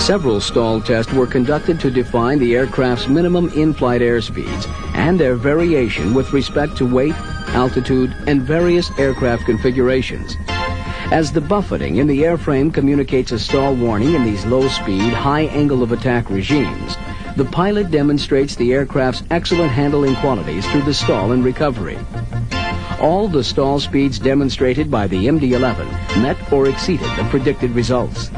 Several stall tests were conducted to define the aircraft's minimum in-flight airspeeds and their variation with respect to weight, altitude, and various aircraft configurations. As the buffeting in the airframe communicates a stall warning in these low-speed, high angle of attack regimes, the pilot demonstrates the aircraft's excellent handling qualities through the stall and recovery. All the stall speeds demonstrated by the MD-11 met or exceeded the predicted results.